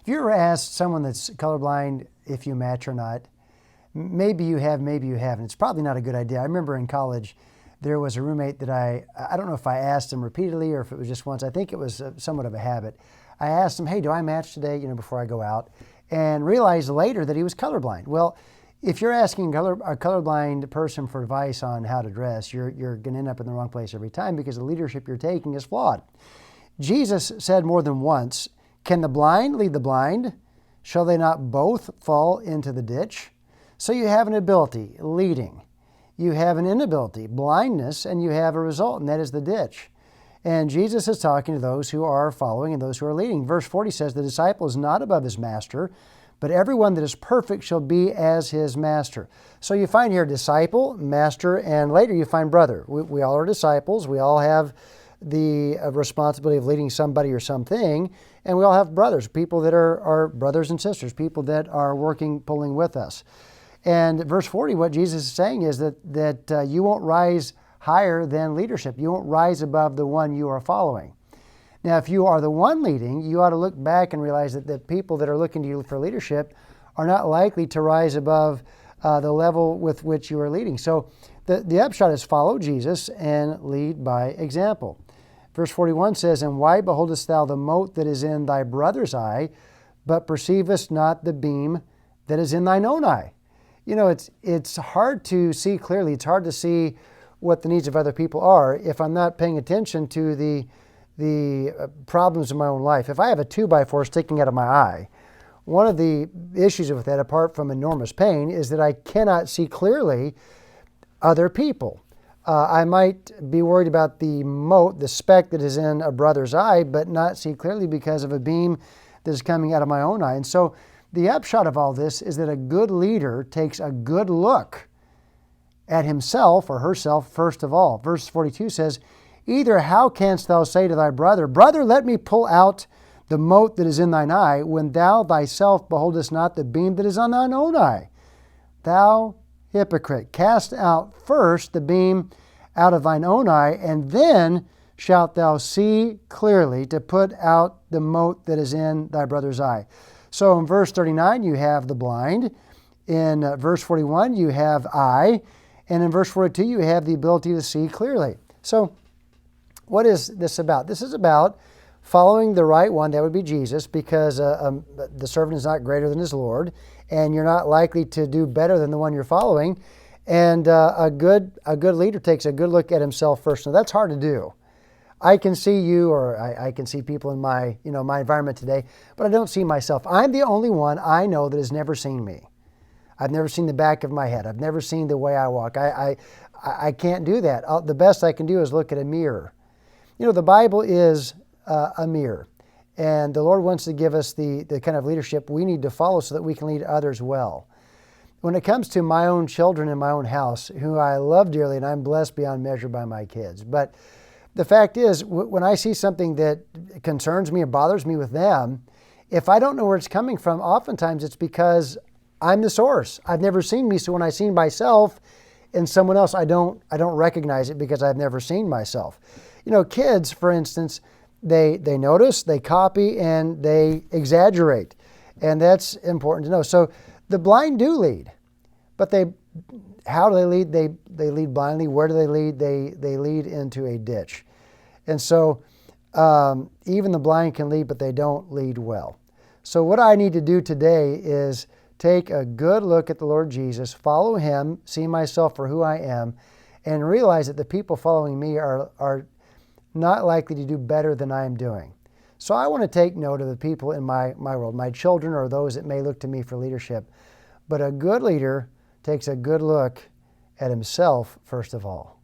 Have you ever asked someone that's colorblind if you match or not? Maybe you have, maybe you haven't. It's probably not a good idea. I remember in college, there was a roommate that I don't know if I asked him repeatedly or if it was just once. I think it was somewhat of a habit. I asked him, hey, do I match today, before I go out? And realized later that he was colorblind. Well, if you're asking a colorblind person for advice on how to dress, you're going to end up in the wrong place every time because the leadership you're taking is flawed. Jesus said more than once, can the blind lead the blind? Shall they not both fall into the ditch? So you have an ability, leading. You have an inability, blindness, and you have a result, and that is the ditch. And Jesus is talking to those who are following and those who are leading. Verse 40 says, the disciple is not above his master, but everyone that is perfect shall be as his master. So you find here disciple, master, and later you find brother. We all are disciples. We all have the responsibility of leading somebody or something, and we all have brothers, people that are brothers and sisters, people that are working, pulling with us. And verse 40, what Jesus is saying is that you won't rise higher than leadership. You won't rise above the one you are following. Now, if you are the one leading, you ought to look back and realize that the people that are looking to you for leadership are not likely to rise above the level with which you are leading. So the upshot is follow Jesus and lead by example. Verse 41 says, and why beholdest thou the mote that is in thy brother's eye, but perceivest not the beam that is in thine own eye? It's hard to see clearly. It's hard to see what the needs of other people are if I'm not paying attention to the problems in my own life. If I have a 2x4 sticking out of my eye, one of the issues with that, apart from enormous pain, is that I cannot see clearly other people. I might be worried about the mote, the speck that is in a brother's eye, but not see clearly because of a beam that is coming out of my own eye. And so the upshot of all this is that a good leader takes a good look at himself or herself first of all. Verse 42 says, either how canst thou say to thy brother, brother, let me pull out the mote that is in thine eye, when thou thyself beholdest not the beam that is on thine own eye? Thou hypocrite, cast out first the beam out of thine own eye, and then shalt thou see clearly to put out the mote that is in thy brother's eye. So in verse 39, you have the blind. In verse 41, you have eye. And in verse 42, you have the ability to see clearly. So what is this about? This is about following the right one, that would be Jesus, because the servant is not greater than his Lord, and you're not likely to do better than the one you're following. And a good leader takes a good look at himself first. Now that's hard to do. I can see you, or I can see people in my environment today, but I don't see myself. I'm the only one I know that has never seen me. I've never seen the back of my head. I've never seen the way I walk. I can't do that. The best I can do is look at a mirror. The Bible is a mirror, and the Lord wants to give us the kind of leadership we need to follow so that we can lead others well. When it comes to my own children in my own house, who I love dearly, and I'm blessed beyond measure by my kids, but the fact is, when I see something that concerns me or bothers me with them, if I don't know where it's coming from, oftentimes it's because I'm the source. I've never seen me, so when I see myself in someone else, I don't recognize it because I've never seen myself. Kids, for instance, they notice, they copy, and they exaggerate, and that's important to know. So the blind do lead, but how do they lead? They lead blindly. Where do they lead? They lead into a ditch. And so even the blind can lead, but they don't lead well. So what I need to do today is take a good look at the Lord Jesus, follow him, see myself for who I am, and realize that the people following me are not likely to do better than I am doing. So I want to take note of the people in my world, my children or those that may look to me for leadership. But a good leader takes a good look at himself first of all.